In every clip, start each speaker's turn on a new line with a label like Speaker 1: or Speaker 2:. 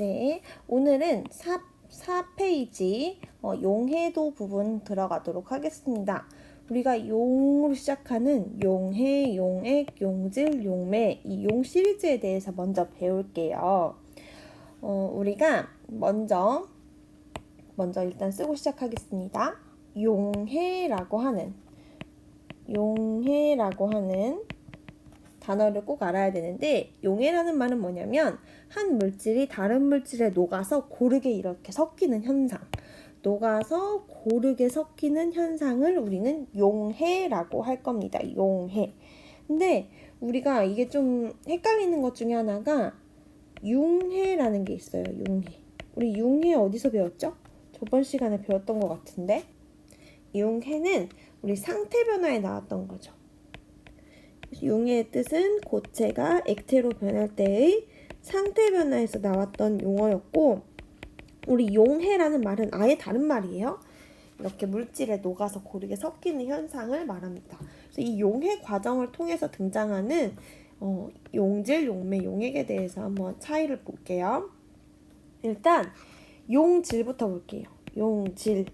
Speaker 1: 네, 오늘은 4페이지 용해도 부분 들어가도록 하겠습니다. 우리가 용으로 시작하는 용해, 용액, 용질, 용매 이 용 시리즈에 대해서 먼저 배울게요. 우리가 먼저 일단 쓰고 시작하겠습니다. 용해라고 하는 단어를 꼭 알아야 되는데, 용해라는 말은 뭐냐면 한 물질이 다른 물질에 녹아서 고르게 이렇게 섞이는 현상, 녹아서 고르게 섞이는 현상을 우리는 용해라고 할 겁니다. 용해. 근데 우리가 이게 좀 헷갈리는 것 중에 하나가 융해라는 게 있어요. 융해. 우리 융해 어디서 배웠죠? 저번 시간에 배웠던 것 같은데, 융해는 우리 상태 변화에 나왔던 거죠. 용해의 뜻은 고체가 액체로 변할 때의 상태 변화에서 나왔던 용어였고, 우리 용해라는 말은 아예 다른 말이에요. 이렇게 물질에 녹아서 고르게 섞이는 현상을 말합니다. 그래서 이 용해 과정을 통해서 등장하는 용질, 용매, 용액에 대해서 한번 차이를 볼게요. 일단 용질부터 볼게요. 용질.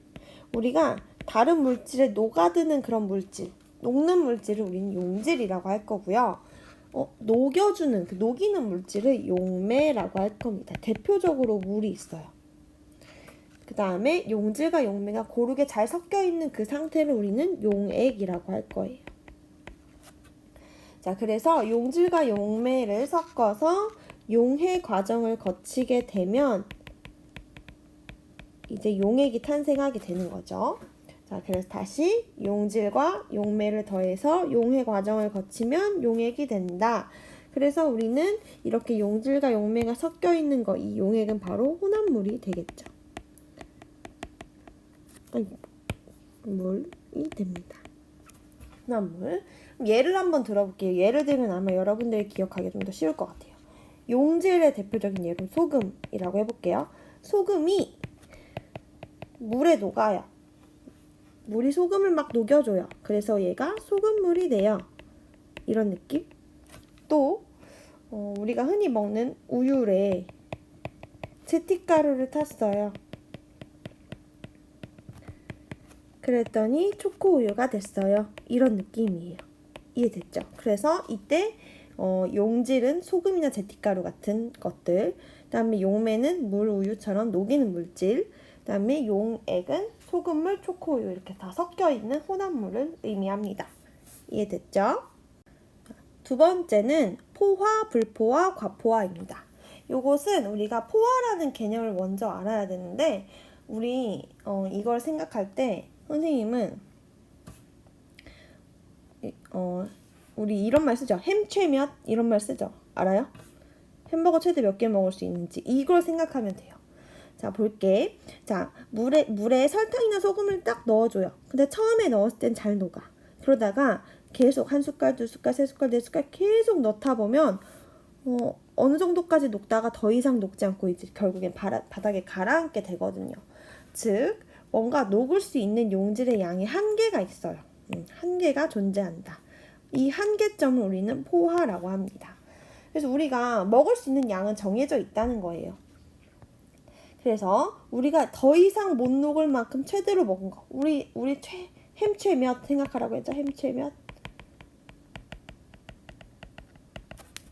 Speaker 1: 우리가 다른 물질에 녹아드는 그런 물질, 녹는 물질을 우리는 용질이라고 할 거고요. 녹여주는, 녹이는 물질을 용매라고 할 겁니다. 대표적으로 물이 있어요. 그 다음에 용질과 용매가 고르게 잘 섞여 있는 그 상태를 우리는 용액이라고 할 거예요. 자, 그래서 용질과 용매를 섞어서 용해 과정을 거치게 되면 이제 용액이 탄생하게 되는 거죠. 자, 그래서 다시 용질과 용매를 더해서 용해 과정을 거치면 용액이 된다. 그래서 우리는 이렇게 용질과 용매가 섞여 있는 거, 이 용액은 바로 혼합물이 되겠죠. 물이 됩니다. 혼합물. 예를 한번 들어볼게요. 예를 들면 아마 여러분들이 기억하기 좀 더 쉬울 것 같아요. 용질의 대표적인 예로 소금이라고 해볼게요. 소금이 물에 녹아요. 물이 소금을 막 녹여줘요. 그래서 얘가 소금물이 돼요. 이런 느낌? 또 우리가 흔히 먹는 우유에 제티가루를 탔어요. 그랬더니 초코우유가 됐어요. 이런 느낌이에요. 이해됐죠? 그래서 이때 용질은 소금이나 제티가루 같은 것들, 그 다음에 용매는 물, 우유처럼 녹이는 물질, 그 다음에 용액은 소금물, 초코우유 이렇게 다 섞여있는 혼합물을 의미합니다. 이해됐죠? 두 번째는 포화, 불포화, 과포화입니다. 요것은 우리가 포화라는 개념을 먼저 알아야 되는데, 우리 이걸 생각할 때 선생님은 우리 이런 말 쓰죠. 햄최몇 이런 말 쓰죠. 알아요? 햄버거 최대 몇 개 먹을 수 있는지 이걸 생각하면 돼요. 자, 볼게. 자, 물에 설탕이나 소금을 딱 넣어줘요. 근데 처음에 넣었을 땐 잘 녹아. 그러다가 계속 한 숟갈, 두 숟갈, 세 숟갈, 네 숟갈 계속 넣다 보면 어느 정도까지 녹다가 더 이상 녹지 않고 이제 결국엔 바닥에 가라앉게 되거든요. 즉, 뭔가 녹을 수 있는 용질의 양이 한계가 있어요. 한계가 존재한다. 이 한계점을 우리는 포화라고 합니다. 그래서 우리가 먹을 수 있는 양은 정해져 있다는 거예요. 그래서 우리가 더 이상 못 녹을 만큼 최대로 먹은 거, 우리 햄최몇 생각하라고 했죠. 햄최몇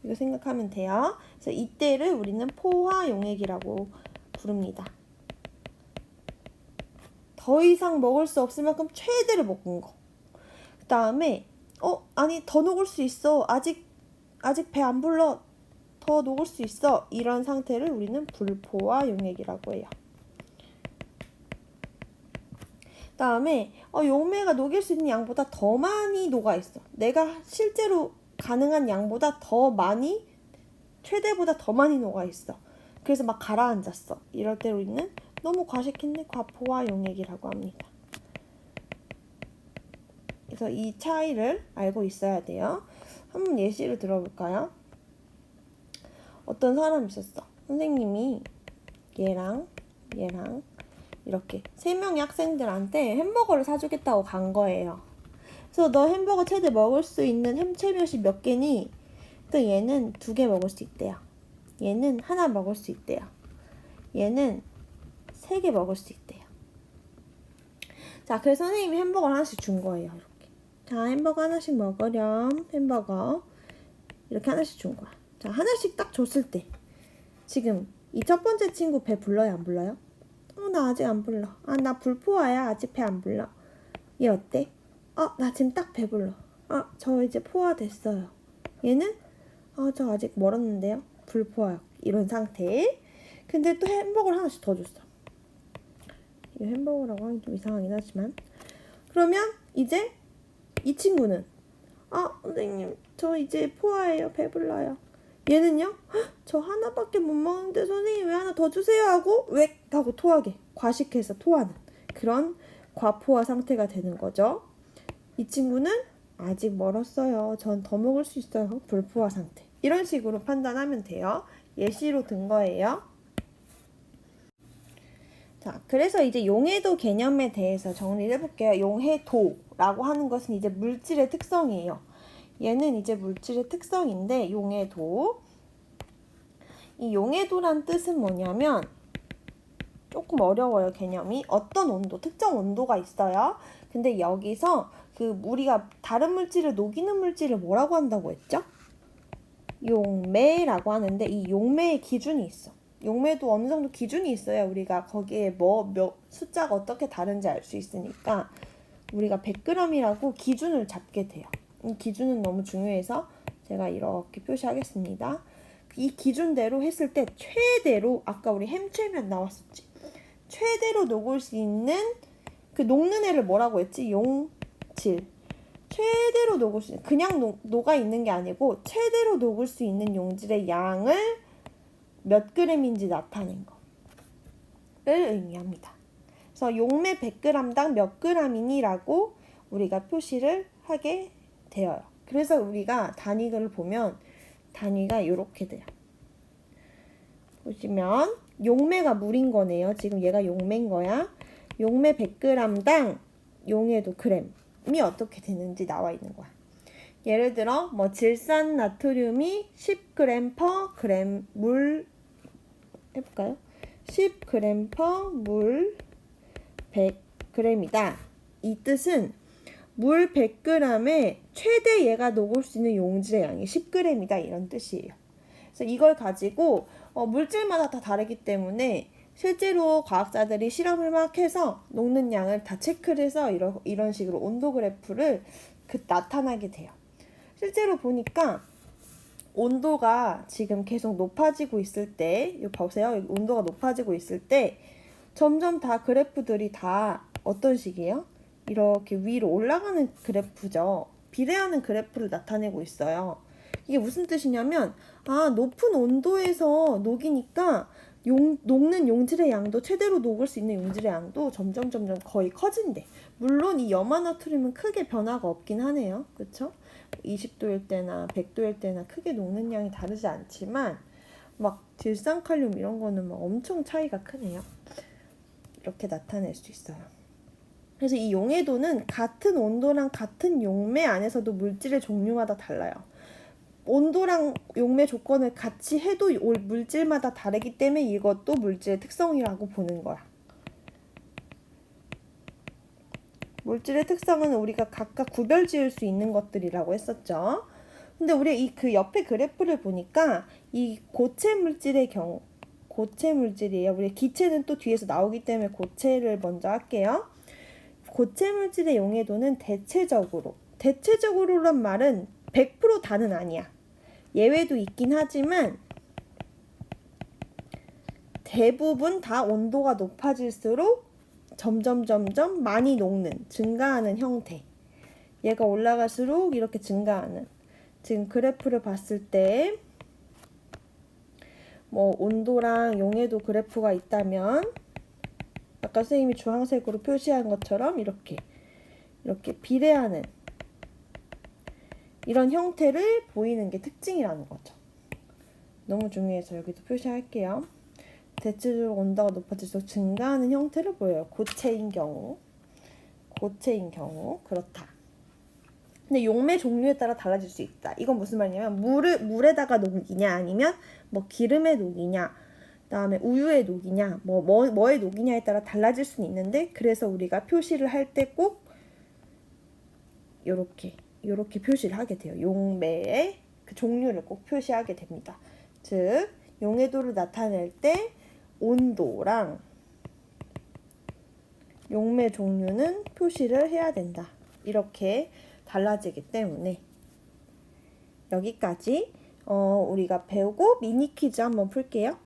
Speaker 1: 이거 생각하면 돼요. 그래서 이때를 우리는 포화 용액이라고 부릅니다. 더 이상 먹을 수 없을 만큼 최대로 먹은 거. 그 다음에 아니 더 녹을 수 있어. 아직 배 안 불러. 더 녹을 수 있어. 이런 상태를 우리는 불포화 용액이라고 해요. 그 다음에 용매가 녹일 수 있는 양보다 더 많이 녹아 있어. 내가 실제로 가능한 양보다 더 많이, 최대보다 더 많이 녹아 있어. 그래서 막 가라앉았어. 이럴 때 우리는 너무 과식했네. 과포화 용액이라고 합니다. 그래서 이 차이를 알고 있어야 돼요. 한번 예시를 들어볼까요? 어떤 사람이 있었어. 선생님이 얘랑 이렇게 3명의 학생들한테 햄버거를 사주겠다고 간 거예요. 그래서 너 햄버거 최대 먹을 수 있는 햄채몇이 몇 개니? 또 얘는 2개 먹을 수 있대요. 얘는 하나 먹을 수 있대요. 얘는 3개 먹을 수 있대요. 자, 그래서 선생님이 햄버거를 하나씩 준 거예요. 이렇게. 자, 햄버거 하나씩 먹으렴. 햄버거. 이렇게 하나씩 준 거야. 자, 하나씩 딱 줬을 때 지금 이 첫 번째 친구 배 불러요? 안 불러요? 나 아직 안 불러. 나 불포화야. 아직 배 안 불러. 얘 어때? 나 지금 딱 배불러. 저 이제 포화 됐어요. 얘는? 저 아직 멀었는데요. 불포화. 이런 상태. 근데 또 햄버거를 하나씩 더 줬어. 이 햄버거라고 하기 좀 이상하긴 하지만. 그러면 이제 이 친구는 선생님 저 이제 포화예요. 배불러요. 얘는요? 저 하나밖에 못 먹는데 선생님 왜 하나 더 주세요 하고 왜? 하고 토하게. 과식해서 토하는 그런 과포화 상태가 되는 거죠. 이 친구는 아직 멀었어요. 전 더 먹을 수 있어요. 불포화 상태. 이런 식으로 판단하면 돼요. 예시로 든 거예요. 자, 그래서 이제 용해도 개념에 대해서 정리를 해볼게요. 용해도라고 하는 것은 이제 물질의 특성이에요. 얘는 이제 물질의 특성인데 용해도. 이 용해도란 뜻은 뭐냐면 조금 어려워요. 개념이. 어떤 온도, 특정 온도가 있어요. 근데 여기서 우리가 다른 물질을 녹이는 물질을 뭐라고 한다고 했죠? 용매라고 하는데 이 용매의 기준이 있어. 용매도 어느 정도 기준이 있어야 우리가 거기에 숫자가 어떻게 다른지 알 수 있으니까 우리가 100g이라고 기준을 잡게 돼요. 이 기준은 너무 중요해서 제가 이렇게 표시하겠습니다. 이 기준대로 했을 때 최대로 아까 우리 햄최면 나왔었지. 최대로 녹을 수 있는 녹는 애를 뭐라고 했지? 용질. 최대로 녹을 수 있는 그냥 녹아 있는 게 아니고 최대로 녹을 수 있는 용질의 양을 몇 g인지 나타낸 거를 의미합니다. 그래서 용매 100g당 몇 g이니라고 우리가 표시를 하게 되어요. 그래서 우리가 단위를 보면 단위가 이렇게 돼요. 보시면 용매가 물인 거네요. 지금 얘가 용매인 거야. 용매 100g당 용해도 g이 어떻게 되는지 나와 있는 거야. 예를 들어 질산 나트륨이 10g per g 물 해볼까요? 10g per 물 100g이다. 이 뜻은 물 100g에 최대 얘가 녹을 수 있는 용질의 양이 10g이다 이런 뜻이에요. 그래서 이걸 가지고 물질마다 다 다르기 때문에 실제로 과학자들이 실험을 막 해서 녹는 양을 다 체크를 해서 이런 식으로 온도 그래프를 나타나게 돼요. 실제로 보니까 온도가 지금 계속 높아지고 있을 때, 이거 보세요. 여기 온도가 높아지고 있을 때 점점 다 그래프들이 다 어떤 식이에요? 이렇게 위로 올라가는 그래프죠. 비례하는 그래프를 나타내고 있어요. 이게 무슨 뜻이냐면 높은 온도에서 녹이니까 녹는 용질의 양도 최대로 녹을 수 있는 용질의 양도 점점 거의 커진대. 물론 이 염화나트륨은 크게 변화가 없긴 하네요. 그쵸? 20도일 때나 100도일 때나 크게 녹는 양이 다르지 않지만 질산칼륨 이런 거는 엄청 차이가 크네요. 이렇게 나타낼 수 있어요. 그래서 이 용해도는 같은 온도랑 같은 용매 안에서도 물질의 종류마다 달라요. 온도랑 용매 조건을 같이 해도 물질마다 다르기 때문에 이것도 물질의 특성이라고 보는 거야. 물질의 특성은 우리가 각각 구별 지을 수 있는 것들이라고 했었죠. 근데 우리 옆에 그래프를 보니까 이 고체 물질의 경우, 고체 물질이에요. 우리 기체는 또 뒤에서 나오기 때문에 고체를 먼저 할게요. 고체 물질의 용해도는 대체적으로란 말은 100% 다는 아니야. 예외도 있긴 하지만 대부분 다 온도가 높아질수록 점점 많이 녹는, 증가하는 형태. 얘가 올라갈수록 이렇게 증가하는. 지금 그래프를 봤을 때 온도랑 용해도 그래프가 있다면 아까 선생님이 주황색으로 표시한 것처럼 이렇게 비례하는 이런 형태를 보이는 게 특징이라는 거죠. 너무 중요해서 여기도 표시할게요. 대체적으로 온도가 높아질수록 증가하는 형태를 보여요. 고체인 경우 그렇다. 근데 용매 종류에 따라 달라질 수 있다. 이건 무슨 말이냐면 물에다가 녹이냐 아니면 기름에 녹이냐, 그다음에 우유의 녹이냐, 뭐의 녹이냐에 따라 달라질 수는 있는데, 그래서 우리가 표시를 할 때 꼭 요렇게 표시를 하게 돼요. 용매의 그 종류를 꼭 표시하게 됩니다. 즉, 용해도를 나타낼 때 온도랑 용매 종류는 표시를 해야 된다. 이렇게 달라지기 때문에 여기까지 우리가 배우고 미니 퀴즈 한번 풀게요.